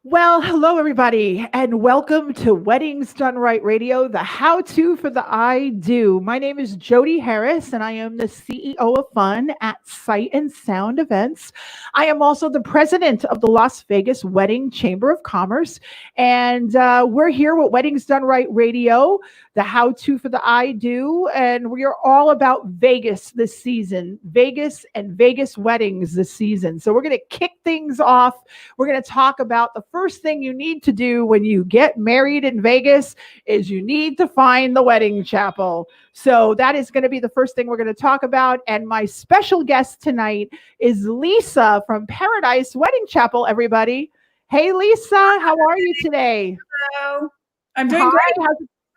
Well, hello everybody, and welcome to Weddings Done Right Radio, the how-to for the I Do. My name is Jody Harris, and I am the CEO of Fun at Sight and Sound Events. I am also the president of the Las Vegas Wedding Chamber of Commerce, and we're here with Weddings Done Right Radio, the how-to for the I Do, and we are all about Vegas this season, Vegas and Vegas weddings this season. So we're going to kick things off. We're going to talk about the first thing you need to do when you get married in Vegas is you need to find the wedding chapel. So that is going to be the first thing we're going to talk about. And my special guest tonight is Lisa from Paradise Wedding Chapel, everybody. Hey, Lisa, how are you today? Hello. I'm doing great.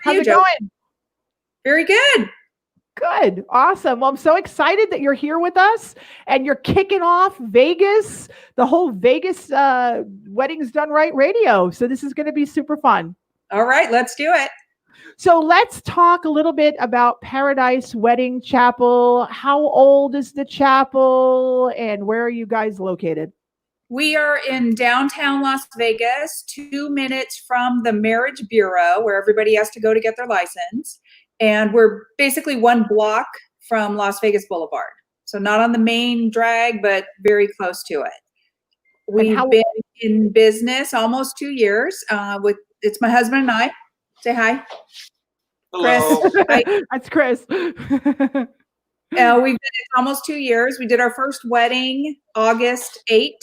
How's it going? Very good. Good. Awesome. Well, I'm so excited that you're here with us and you're kicking off Vegas, the whole Vegas Weddings Done Right Radio. So this is going to be super fun. All right, let's do it. So let's talk a little bit about Paradise Wedding Chapel. How old is the chapel and where are you guys located? We are in downtown Las Vegas, 2 minutes from the Marriage Bureau, where everybody has to go to get their license. And we're basically 1 block from Las Vegas Boulevard. So not on the main drag, but very close to it. We've been in business almost 2 years. It's my husband and I. Say hi. Hello. Chris. Hi. That's Chris. We've been almost 2 years. We did our first wedding August 8th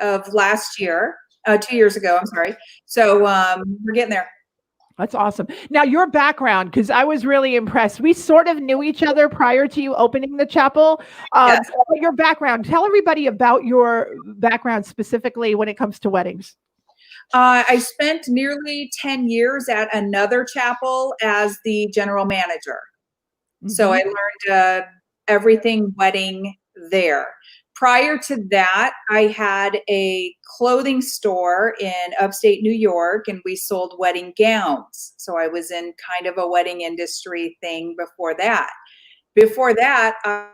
of last year, 2 years ago, I'm sorry. So we're getting there. That's awesome. Now, your background, because I was really impressed. We sort of knew each other prior to you opening the chapel. Yes. But your background, tell everybody about your background specifically when it comes to weddings. I spent nearly 10 years at another chapel as the general manager. Mm-hmm. So I learned everything wedding there. Prior to that, I had a clothing store in upstate New York, and we sold wedding gowns. So I was in kind of a wedding industry thing before that. Before that, I was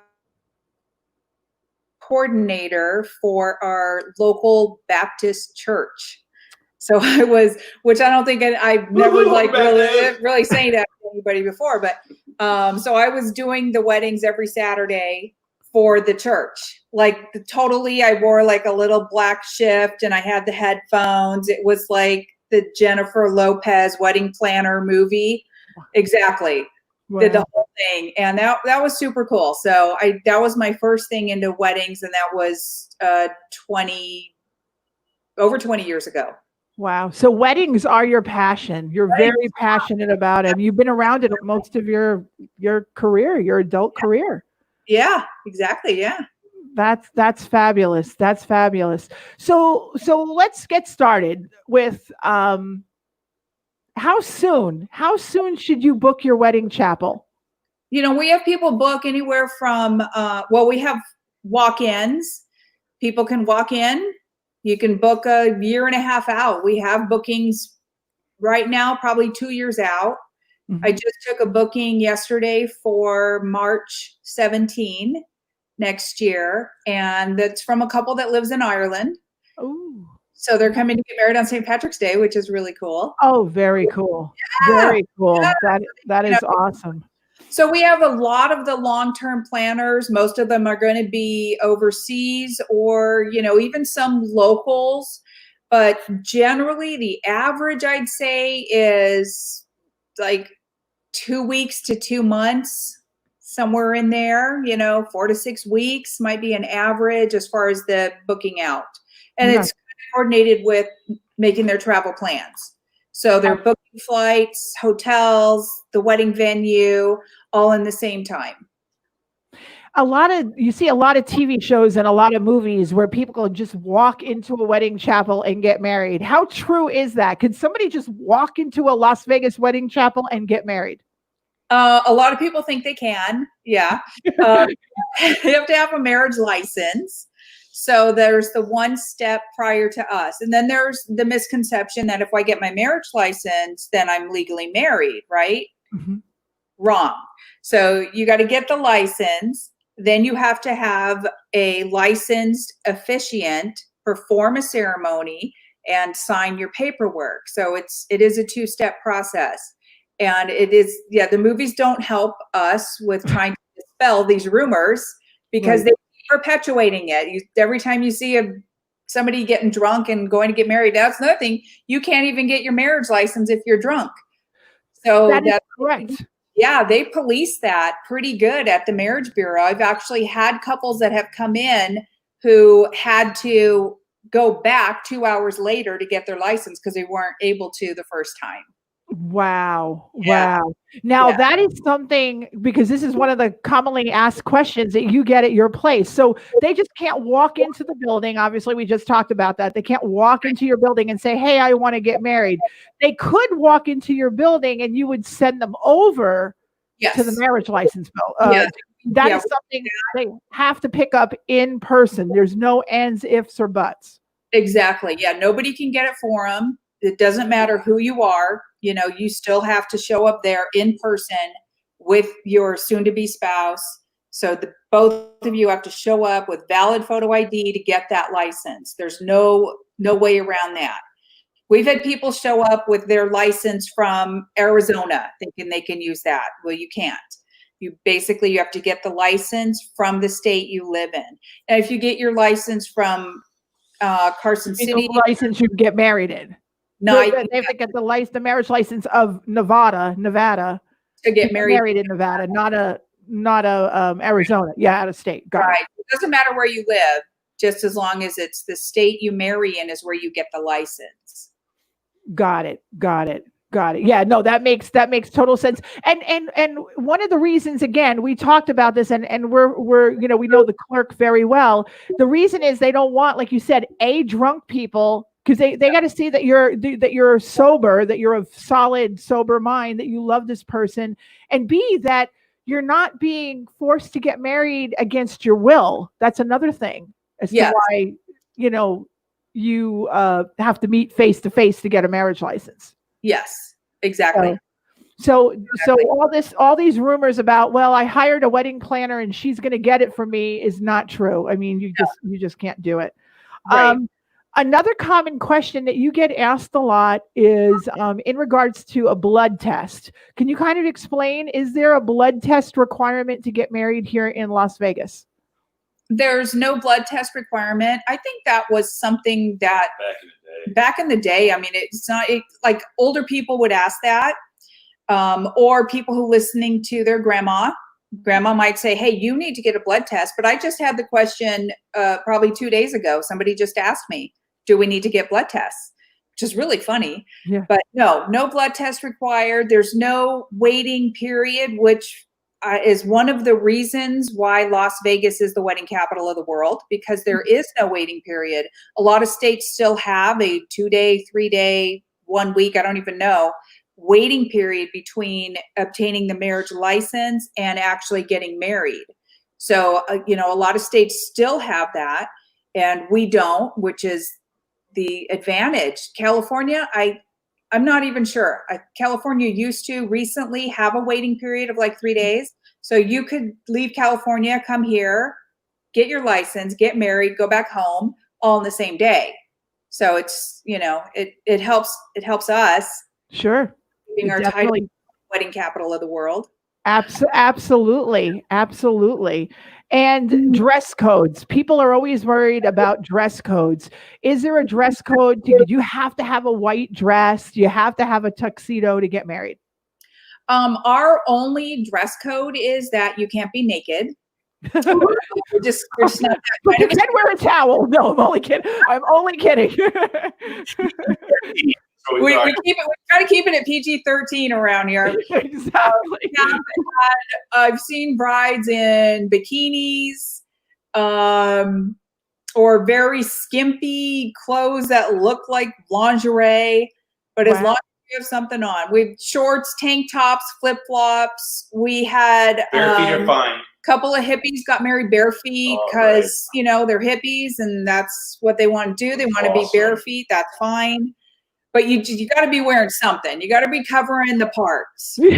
coordinator for our local Baptist church. So I was, which I don't think I've never like really saying that to anybody before, but so I was doing the weddings every Saturday for the church. Like totally, I wore like a little black shift and I had the headphones. It was like the Jennifer Lopez wedding planner movie. Exactly. Wow. Did the whole thing. And that was super cool. So that was my first thing into weddings. And that was over 20 years ago. Wow. So weddings are your passion. You're very passionate about them. You've been around it most of your career, your adult career. Yeah, exactly. Yeah. That's fabulous. That's fabulous. So let's get started with how soon should you book your wedding chapel? You know, we have people book anywhere from we have walk-ins. People can walk in. You can book a year and a half out. We have bookings right now, probably 2 years out. Mm-hmm. I just took a booking yesterday for March 17 next year, and that's from a couple that lives in Ireland. Ooh. So they're coming to get married on St. Patrick's Day, which is really cool. Oh, very cool. Yeah. Very cool. Yeah. That is awesome. So we have a lot of the long-term planners. Most of them are going to be overseas or, even some locals. But generally, the average, I'd say, is like 2 weeks to 2 months, somewhere in there. 4 to 6 weeks might be an average as far as the booking out. And it's coordinated with making their travel plans. So they're booking flights, hotels, the wedding venue, all in the same time. You see a lot of TV shows and a lot of movies where people just walk into a wedding chapel and get married. How true is that? Could somebody just walk into a Las Vegas wedding chapel and get married? A lot of people think they can. Yeah. You have to have a marriage license. So there's the one step prior to us. And then there's the misconception that if I get my marriage license, then I'm legally married, right? Mm-hmm. Wrong. So you got to get the license. Then you have to have a licensed officiant perform a ceremony. and sign your paperwork. So it is a 2-step process. And it is, the movies don't help us with trying to dispel these rumors because they keep perpetuating it. Every time you see somebody getting drunk and going to get married, that's another thing. You can't even get your marriage license if you're drunk. So that's correct. Yeah, they police that pretty good at the Marriage Bureau. I've actually had couples that have come in who had to go back 2 hours later to get their license because they weren't able to the first time. Wow. Yeah. Wow. Now that is something, because this is one of the commonly asked questions that you get at your place. So they just can't walk into the building. Obviously, we just talked about that. They can't walk into your building and say, hey, I want to get married. They could walk into your building and you would send them over to the marriage license bill. That is something they have to pick up in person. There's no ands, ifs, or buts. Exactly. Yeah. Nobody can get it for them. It doesn't matter who you are. You still have to show up there in person with your soon-to-be spouse. So both of you have to show up with valid photo ID to get that license. There's no way around that. We've had people show up with their license from Arizona thinking they can use that. Well, you can't. You have to get the license from the state you live in. And if you get your license from Carson City, the license you get married in. No, they have to get the marriage license of Nevada to get married in Nevada, not a Arizona. Yeah, out of state. Got right. it. It doesn't matter where you live, just as long as it's the state you marry in is where you get the license. Got it. Yeah, no, that makes total sense. And one of the reasons, again, we talked about this, and we're we know the clerk very well. The reason is they don't want, like you said, drunk people, because they got to see that you're sober, that you're of solid sober mind, that you love this person, and B, that you're not being forced to get married against your will. That's another thing as to why you have to meet face to face to get a marriage license. Yes, exactly. So all these rumors about, well, I hired a wedding planner and she's going to get it for me is not true. I mean, you just can't do it. Right. Another common question that you get asked a lot is in regards to a blood test. Can you kind of explain, is there a blood test requirement to get married here in Las Vegas? There's no blood test requirement. I think that was something that back in the day, I mean, it's not like older people would ask that, or people who listening to their grandma might say, hey, you need to get a blood test. But I just had the question probably 2 days ago. Somebody just asked me, do we need to get blood tests? Which is really funny. Yeah. But no blood test required. There's no waiting period, which is one of the reasons why Las Vegas is the wedding capital of the world, because there is no waiting period. A lot of states still have a 2-day, 3-day, 1 week, I don't even know, waiting period between obtaining the marriage license and actually getting married. So, a lot of states still have that, and we don't, which is the advantage. California, I'm not even sure. California used to recently have a waiting period of like 3 days. So you could leave California, come here, get your license, get married, go back home all in the same day. So it's, it helps us. Sure. Being our title wedding capital of the world. Absolutely. And dress codes. People are always worried about dress codes. Is there a dress code? Do you have to have a white dress? Do you have to have a tuxedo to get married? Our only dress code is that you can't be naked. We're just not but you can wear a towel. No, I'm only kidding. We try to keep it at PG-13 around here. Exactly. I've seen brides in bikinis, or very skimpy clothes that look like lingerie, but as long as you have something on, we have shorts, tank tops, flip flops. We had bare feet are fine. Couple of hippies got married bare feet because they're hippies and that's what they want to do. They want to be bare feet. That's fine. But you got to be wearing something. You got to be covering the parts. This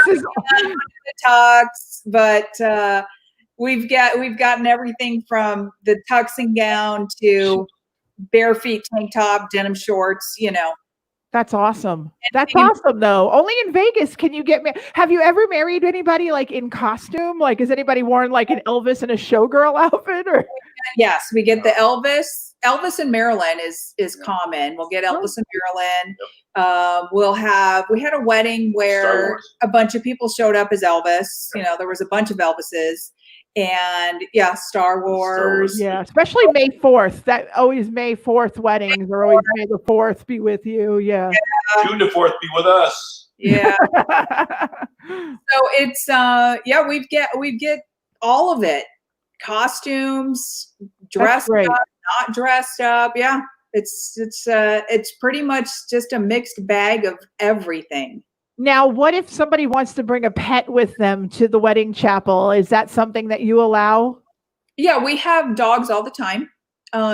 is the tux, but we've gotten everything from the tux and gown to bare feet, tank top, denim shorts, That's awesome. That's awesome, though. Only in Vegas can you get married. Have you ever married anybody like in costume? Like, has anybody worn like an Elvis and a showgirl outfit? Or Yes, we get the Elvis. Elvis in Maryland is common. We'll get Elvis in Maryland. We had a wedding where a bunch of people showed up as Elvis. There was a bunch of Elvises. And yeah, Star Wars. Yeah, especially May 4th. That always May 4th weddings are always May the 4th be with you. Yeah. June the 4th be with us. Yeah. So it's we get all of it. Costumes, dressed up, not dressed up. Yeah. It's pretty much just a mixed bag of everything. Now, what if somebody wants to bring a pet with them to the wedding chapel? Is that something that you allow? Yeah, we have dogs all the time.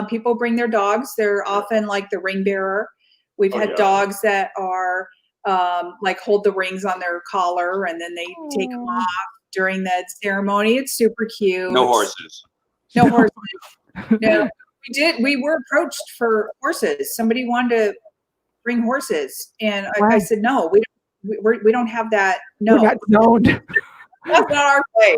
People bring their dogs. They're often like the ring bearer. We've had dogs that are like hold the rings on their collar and then they take them off during the ceremony. It's super cute. No horses. No horses. No, we were approached for horses. Somebody wanted to bring horses. And I said, no, we don't have that. No, we're not known. That's not our place.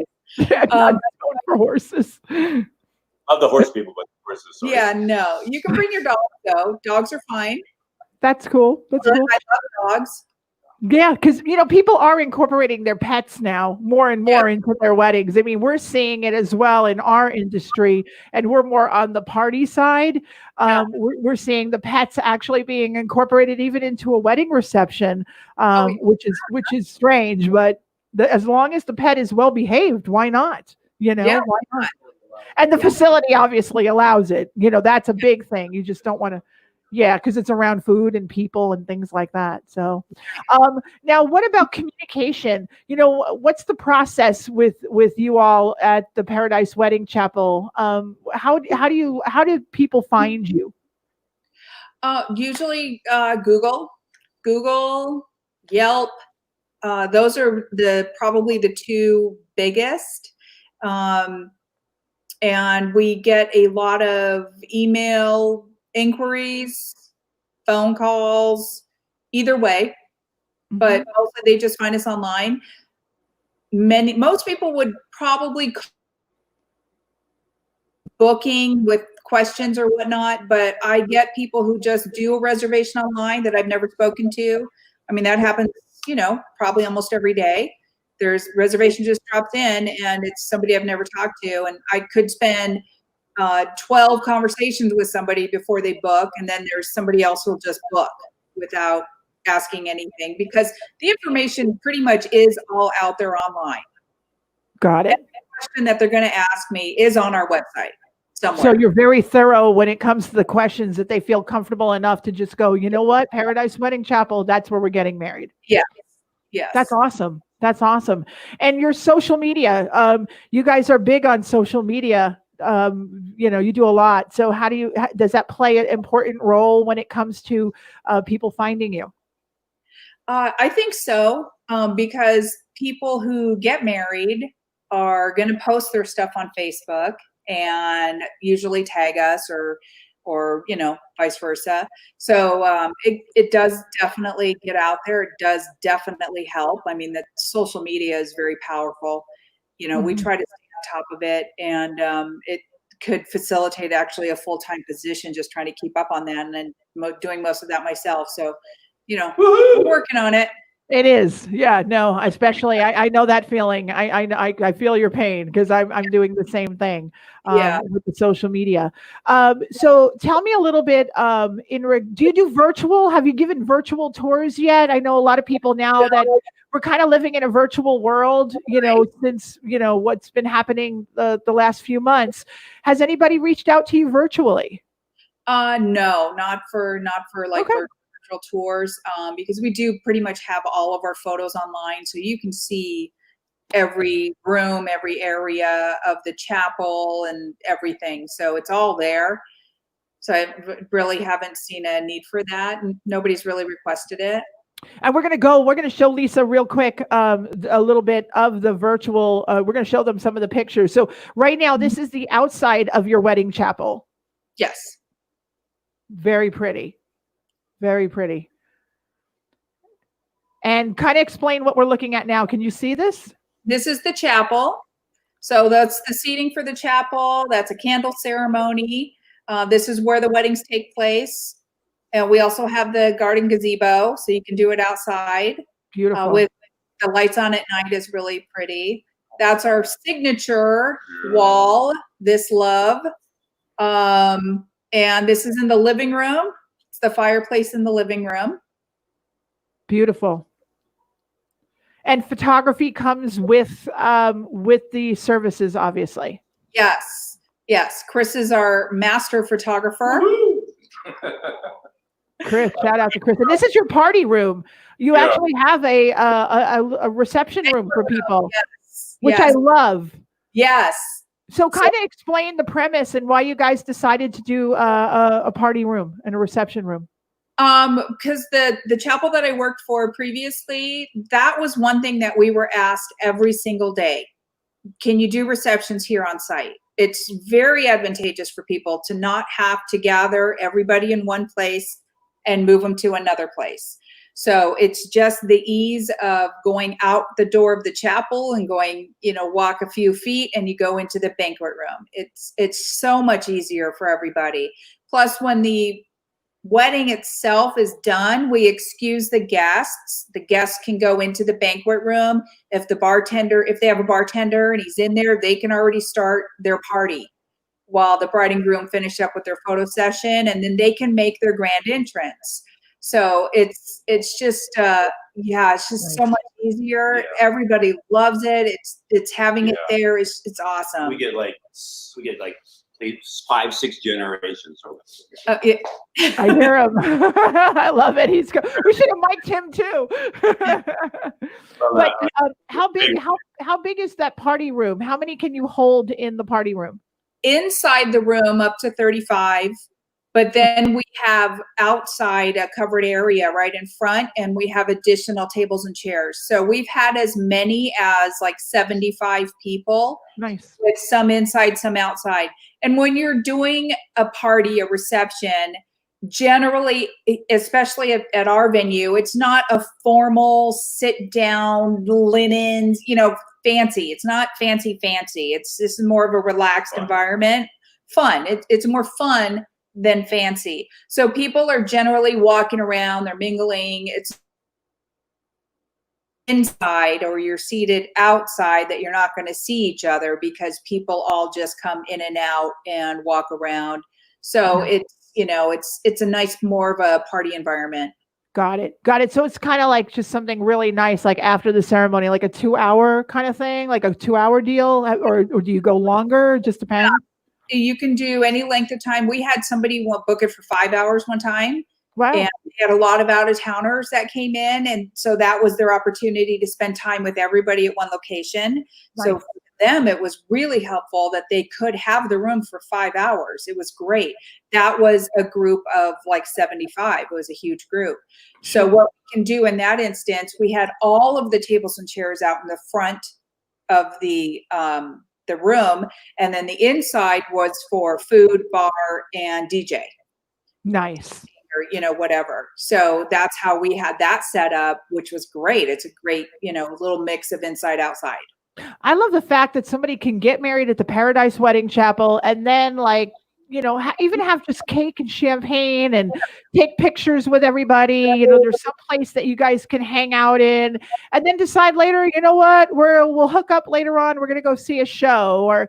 Yeah, not known for horses. Of the horse people, but horses. Sorry. Yeah, no. You can bring your dog though. Dogs are fine. That's cool. That's cool. I love dogs. Yeah, because people are incorporating their pets now more and more into their weddings. I mean, we're seeing it as well in our industry, and we're more on the party side. We're seeing the pets actually being incorporated even into a wedding reception, which is strange. But as long as the pet is well behaved, why not? Why not? And the facility obviously allows it. That's a big thing. You just don't want to. Yeah, because it's around food and people and things like that. So now what about communication? What's the process with you all at the Paradise Wedding Chapel? How do people find you? Usually Google, Yelp. Those are probably the two biggest. And we get a lot of email inquiries, phone calls, either way, but mostly they just find us online. Most people would probably booking with questions or whatnot, but I get people who just do a reservation online that I've never spoken to. I mean, that happens, probably almost every day. There's reservation just drops in and it's somebody I've never talked to, and I could spend 12 conversations with somebody before they book, and then there's somebody else who'll just book without asking anything because the information pretty much is all out there online. Got it. And the question that they're going to ask me is on our website somewhere. So you're very thorough when it comes to the questions that they feel comfortable enough to just go, you know what, Paradise Wedding Chapel, that's where we're getting married. Yeah. Yes. That's awesome. That's awesome. And your social media, you guys are big on social media. You do a lot. So does that play an important role when it comes to people finding you? I think so, because people who get married are going to post their stuff on Facebook and usually tag us or vice versa. So it does definitely get out there. It does definitely help. I mean, the social media is very powerful. We try to stay on top of it, and it could facilitate actually a full-time position just trying to keep up on that, and then doing most of that myself. So, we're working on it. It is. Yeah, no, especially I know that feeling. I feel your pain because I'm doing the same thing with the social media. So tell me a little bit do you do virtual? Have you given virtual tours yet? I know a lot of people now that we're kind of living in a virtual world, since, what's been happening the last few months. Has anybody reached out to you virtually? No, not for like virtual tours, because we do pretty much have all of our photos online, so you can see every room, every area of the chapel and everything. So it's all there. So I really haven't seen a need for that. Nobody's really requested it. And we're going to show Lisa real quick a little bit of the virtual. We're going to show them some of the pictures. So right now, this is the outside of your wedding chapel. Yes. Very pretty. Very pretty. And kind of explain what we're looking at now. Can you see this? This is the chapel. So that's the seating for the chapel. That's a candle ceremony. This is where the weddings take place. And we also have the garden gazebo, so you can do it outside. Beautiful. With the lights on at night is really pretty. That's our signature wall, this love. And this is in the living room. It's the fireplace in the living room. Beautiful. And photography comes with the services, obviously. Yes. Yes. Chris is our master photographer. Chris, shout out to Chris. And this is your party room. You actually have a reception room for people, which I love. Yes. So kind of explain the premise and why you guys decided to do a party room and a reception room. Because the chapel that I worked for previously, that was one thing that we were asked every single day. Can you do receptions here on site? It's very advantageous for people to not have to gather everybody in one place and move them to another place. So it's just the ease of going out the door of the chapel and going, walk a few feet and you go into the banquet room. It's so much easier for everybody. Plus, when the wedding itself is done, we excuse the guests. The guests can go into the banquet room. If they have a bartender and he's in there, they can already start their party while the bride and groom finish up with their photo session, and then they can make their grand entrance. So it's just it's just so much easier. Yeah. Everybody loves it. It's having it there. It's awesome. We get like 5-6 generations. I hear him. I love it. We should have mic'd him too. But how big is that party room? How many can you hold in the party room? Inside the room up to 35, but then we have outside a covered area right in front, and we have additional tables and chairs. So we've had as many as like 75 people. Nice. With some inside, some outside. And when you're doing a party, a reception, generally, especially at our venue, it's not a formal sit down linens, fancy. It's not fancy. This is more of a relaxed environment. Fun. It's more fun than fancy. So people are generally walking around, they're mingling. It's inside, or you're seated outside that you're not going to see each other because people all just come in and out and walk around. So it's a nice, more of a party environment. Got it. So it's kind of like just something really nice, like after the ceremony, like a 2-hour kind of thing, like a 2-hour deal, or do you go longer? Just depends. Yeah. You can do any length of time. We had somebody book it for 5 hours one time. Wow. And we had a lot of out-of-towners that came in, and so that was their opportunity to spend time with everybody at one location. Nice. So for them, it was really helpful that they could have the room for 5 hours. It was great. That was a group of like 75. It was a huge group. So what we can do in that instance, we had all of the tables and chairs out in the front of the room, and then the inside was for food, bar, and DJ. Nice. Or whatever. So that's how we had that set up, which was great. It's a great little mix of inside outside. I love the fact that somebody can get married at the Paradise Wedding Chapel and then even have just cake and champagne and take pictures with everybody. There's some place that you guys can hang out in, and then decide later, what, we'll hook up later on. We're going to go see a show, or,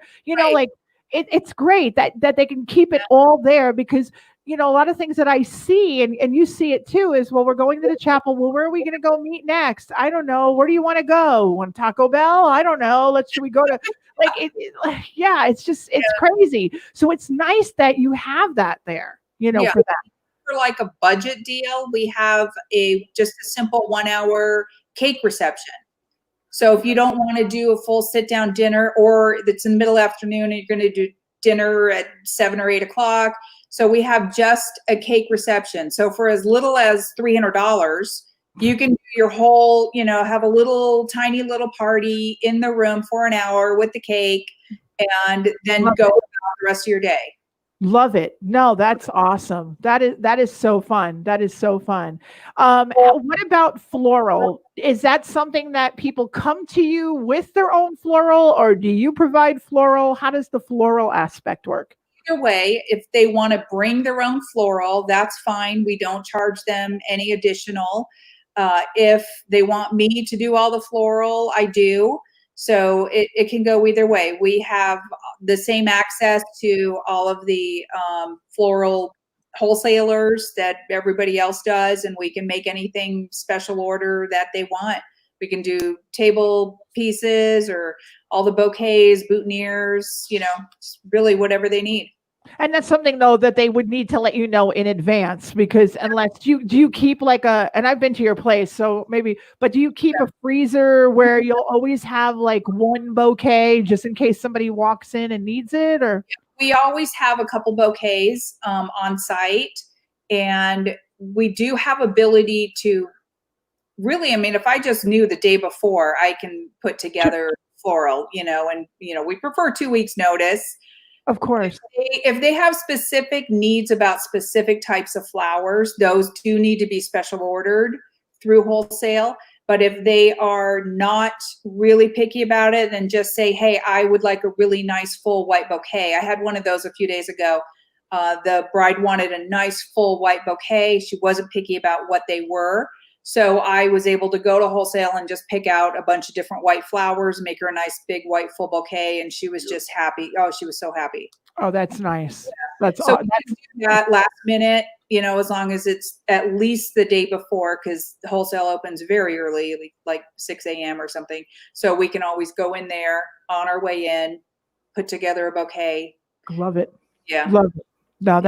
it's great that they can keep it all there, because a lot of things that I see, and you see it too, is, well, we're going to the chapel. Well, where are we going to go meet next? I don't know. Where do you want to go? Want Taco Bell? I don't know. Should we go to it's crazy. So it's nice that you have that there, for that. For like a budget deal, we have just a simple 1-hour cake reception. So if you don't want to do a full sit down dinner, or it's in the middle of the afternoon and you're going to do dinner at 7 or 8 o'clock, so we have just a cake reception. So for as little as $300, you can do your whole, have a little tiny little party in the room for an hour with the cake, and then go about the rest of your day. Love it. No, that's awesome. That is so fun. That is so fun. What about floral? Is that something that people come to you with their own floral, or do you provide floral? How does the floral aspect work? Either way, if they want to bring their own floral, that's fine. We don't charge them any additional. If they want me to do all the floral, I do. So it can go either way. We have the same access to all of the floral wholesalers that everybody else does, and we can make anything special order that they want. We can do table pieces or all the bouquets, boutonnieres, really whatever they need. And that's something though that they would need to let you know in advance, because unless do you keep like and I've been to your place, so maybe, but do you keep a freezer where you'll always have like one bouquet just in case somebody walks in and needs it, or? We always have a couple bouquets on site, and we do have ability to really, I mean, if I just knew the day before, I can put together floral, and we prefer 2 weeks notice. Of course. If they have specific needs about specific types of flowers, those do need to be special ordered through wholesale. But if they are not really picky about it, then just say, hey, I would like a really nice full white bouquet. I had one of those a few days ago. The bride wanted a nice full white bouquet. She wasn't picky about what they were. So I was able to go to wholesale and just pick out a bunch of different white flowers, make her a nice big white full bouquet, and she was just happy. Oh, she was so happy. Oh, that's nice. Yeah. That's so that's we do that last minute, as long as it's at least the day before, because the wholesale opens very early, like 6 a.m. or something. So we can always go in there on our way in, put together a bouquet. Love it. Yeah. Love it. No,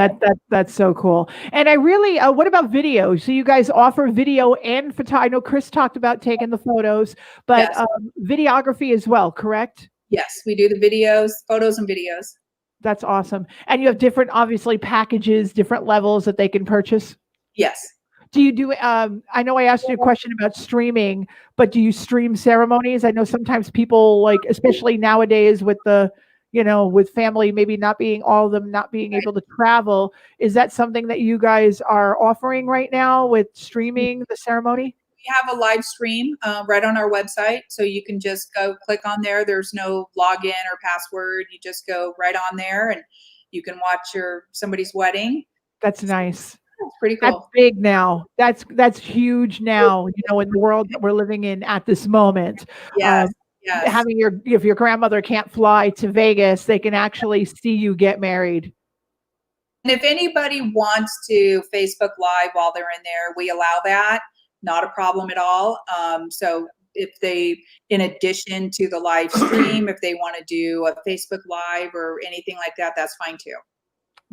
that's so cool. And I really, what about video? So you guys offer video and photo. I know Chris talked about taking the photos, but Yes. Videography as well, correct? Yes, we do the videos, photos and videos. That's awesome. And you have different, obviously, packages, different levels that they can purchase. Yes. Do you do, I know I asked you a question about streaming, but do you stream ceremonies? I know sometimes people, like, especially nowadays with with family, maybe all of them not being able to travel. Is that something that you guys are offering right now with streaming the ceremony? We have a live stream right on our website. So you can just go click on there. There's no login or password. You just go right on there and you can watch somebody's wedding. That's nice. That's pretty cool. That's big now. That's huge now, in the world that we're living in at this moment. Yes. Yes. If your grandmother can't fly to Vegas, they can actually see you get married. And if anybody wants to Facebook Live while they're in there, we allow that. Not a problem at all. So if they, in addition to the live stream, if they want to do a Facebook Live or anything like that, that's fine too.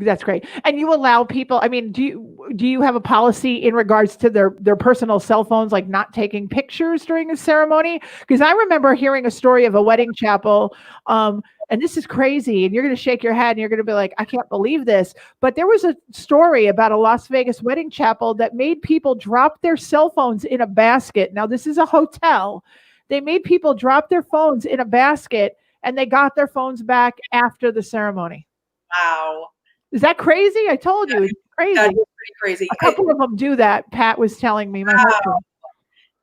That's great. And you allow people, I mean, do you have a policy in regards to their personal cell phones, like not taking pictures during a ceremony? Because I remember hearing a story of a wedding chapel, and this is crazy, and you're going to shake your head and you're going to be like, I can't believe this. But there was a story about a Las Vegas wedding chapel that made people drop their cell phones in a basket. Now, this is a hotel. They made people drop their phones in a basket, and they got their phones back after the ceremony. Wow. Is that crazy? I told you, it's crazy. That is pretty crazy. A couple of them do that. Pat was telling me. My husband.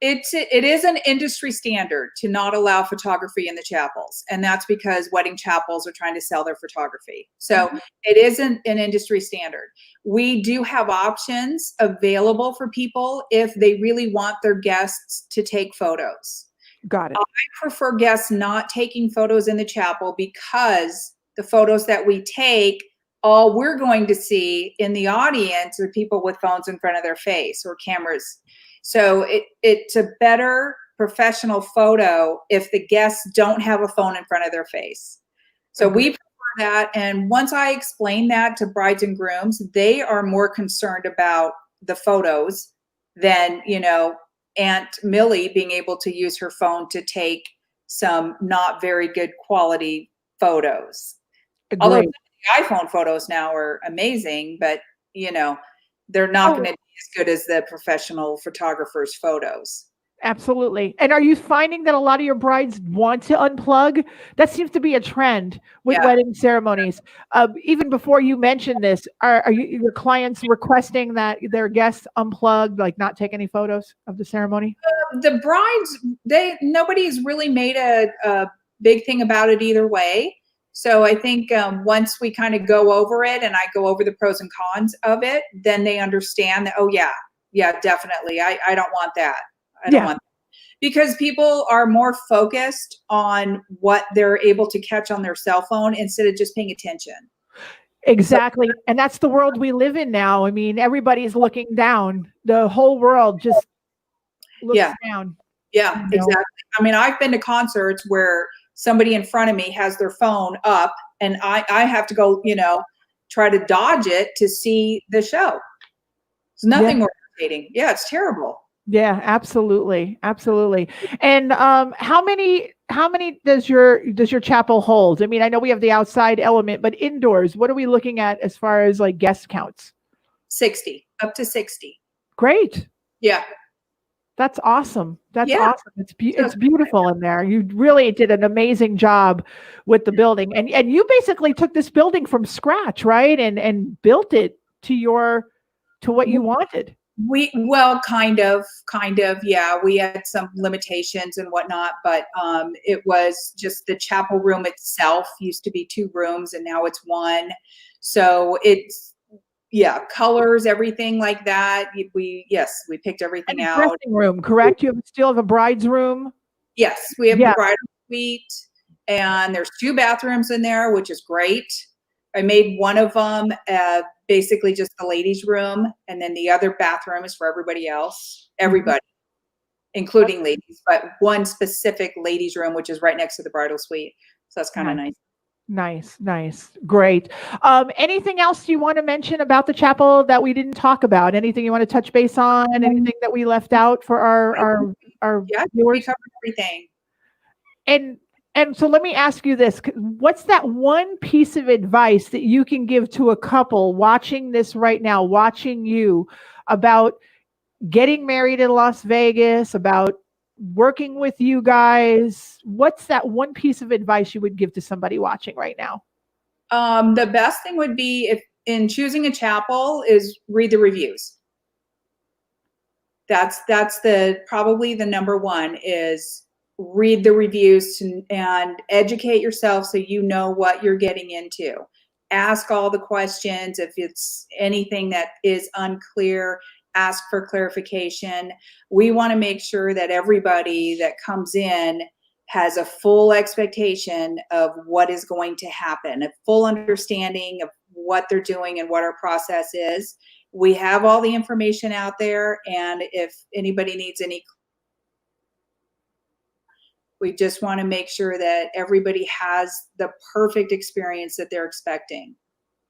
It is an industry standard to not allow photography in the chapels, and that's because wedding chapels are trying to sell their photography. So it isn't an industry standard. We do have options available for people if they really want their guests to take photos. Got it. I prefer guests not taking photos in the chapel, because the photos that we take, all we're going to see in the audience are people with phones in front of their face or cameras. So it's a better professional photo if the guests don't have a phone in front of their face. So we prefer that. And once I explain that to brides and grooms, they are more concerned about the photos than, Aunt Millie being able to use her phone to take some not very good quality photos. Agreed. Although the iPhone photos now are amazing, but they're not going to be as good as the professional photographer's photos. Absolutely. And are you finding that a lot of your brides want to unplug? That seems to be a trend with Yeah. wedding ceremonies. Even before you mentioned this, are your clients requesting that their guests unplug, like not take any photos of the ceremony? The brides, nobody's really made a big thing about it either way. So I think once we kind of go over it and I go over the pros and cons of it, then they understand that, oh yeah, definitely. I don't want that. I don't want that. Because people are more focused on what they're able to catch on their cell phone instead of just paying attention. Exactly. And that's the world we live in now. I mean, everybody's looking down. The whole world just looks down. Yeah, exactly. I mean, I've been to concerts where somebody in front of me has their phone up and I have to go, try to dodge it to see the show. It's nothing more irritating. Yeah, it's terrible. Yeah, absolutely. Absolutely. And how many does your chapel hold? I mean, I know we have the outside element, but indoors, what are we looking at as far as like guest counts? 60, up to 60. Great. Yeah. That's awesome. That's awesome. It's beautiful in there. You really did an amazing job with the building. And you basically took this building from scratch, right? And built it to what you wanted. Kind of, yeah. We had some limitations and whatnot, but it was just the chapel room itself used to be 2 rooms and now it's 1. So it's, colors, everything like that. We picked everything out. Dressing room, correct? You still have a bride's room? Yes, we have the bridal suite and there's 2 bathrooms in there, which is great. I made one of them basically just the ladies' room, and then the other bathroom is for everybody else, including ladies, but one specific ladies' room, which is right next to the bridal suite. So that's kind of nice. Nice. Great. Anything else you want to mention about the chapel that we didn't talk about? Anything you want to touch base on? Anything that we left out for our viewers? We covered everything. And so let me ask you this. What's that one piece of advice that you can give to a couple watching this right now, watching you, about getting married in Las Vegas, about working with you guys? What's that one piece of advice you would give to somebody watching right now? The best thing would be, if in choosing a chapel, is read the reviews. That's probably the number one, is read the reviews and educate yourself so you know what you're getting into. Ask all the questions. If it's anything that is unclear, ask for clarification. We want to make sure that everybody that comes in has a full expectation of what is going to happen, a full understanding of what they're doing and what our process is. We have all the information out there, and if anybody needs any, we just want to make sure that everybody has the perfect experience that they're expecting.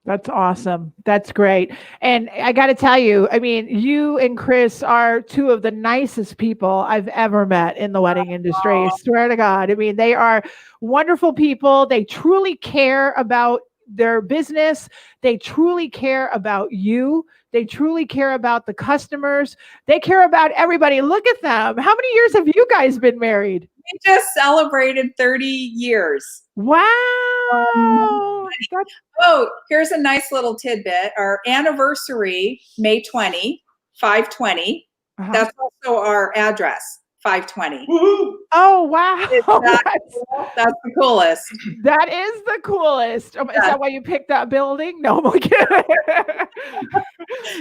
That's awesome. That's great. And I got to tell you, I mean, you and Chris are 2 of the nicest people I've ever met in the wedding industry. I swear to God. I mean, they are wonderful people. They truly care about their business. They truly care about you. They truly care about the customers. They care about everybody. Look at them. How many years have you guys been married? We just celebrated 30 years. Wow. Oh, here's a nice little tidbit. Our anniversary, May 20, 520. That's also our address, 520. Woo-hoo. Oh, wow. That's the coolest. That is the coolest. Is that why you picked that building? No, I'm kidding.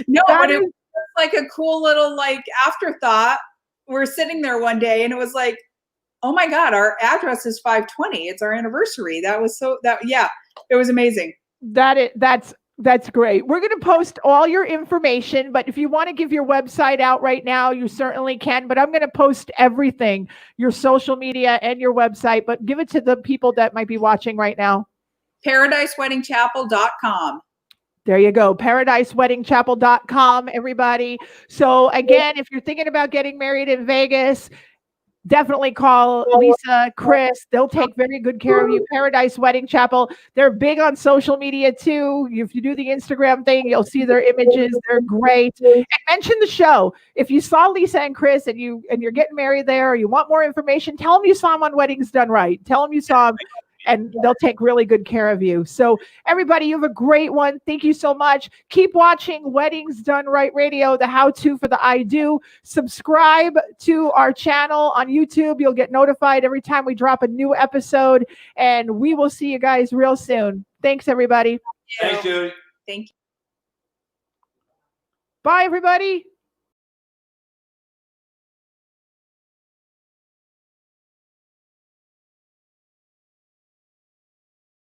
No, but it was like a cool little afterthought. We're sitting there one day and it was like, oh my God, our address is 520. It's our anniversary. It was amazing. That's great. We're going to post all your information, but if you want to give your website out right now, you certainly can, but I'm going to post everything, your social media and your website, but give it to the people that might be watching right now. ParadiseWeddingChapel.com. There you go. ParadiseWeddingChapel.com, everybody. So again, if you're thinking about getting married in Vegas, definitely call Lisa, Chris. They'll take very good care of you. Paradise Wedding Chapel. They're big on social media too. If you do the Instagram thing, you'll see their images. They're great. And mention the show. If you saw Lisa and Chris and you're getting married there, or you want more information, tell them you saw them on Weddings Done Right. Tell them you saw them, and they'll take really good care of you. So everybody, you have a great one. Thank you so much. Keep watching Weddings Done Right Radio, the how-to for the I do. Subscribe to our channel on YouTube. You'll get notified every time we drop a new episode, and we will see you guys real soon. Thanks, everybody. Thanks, Judy. Thank you. Bye, everybody.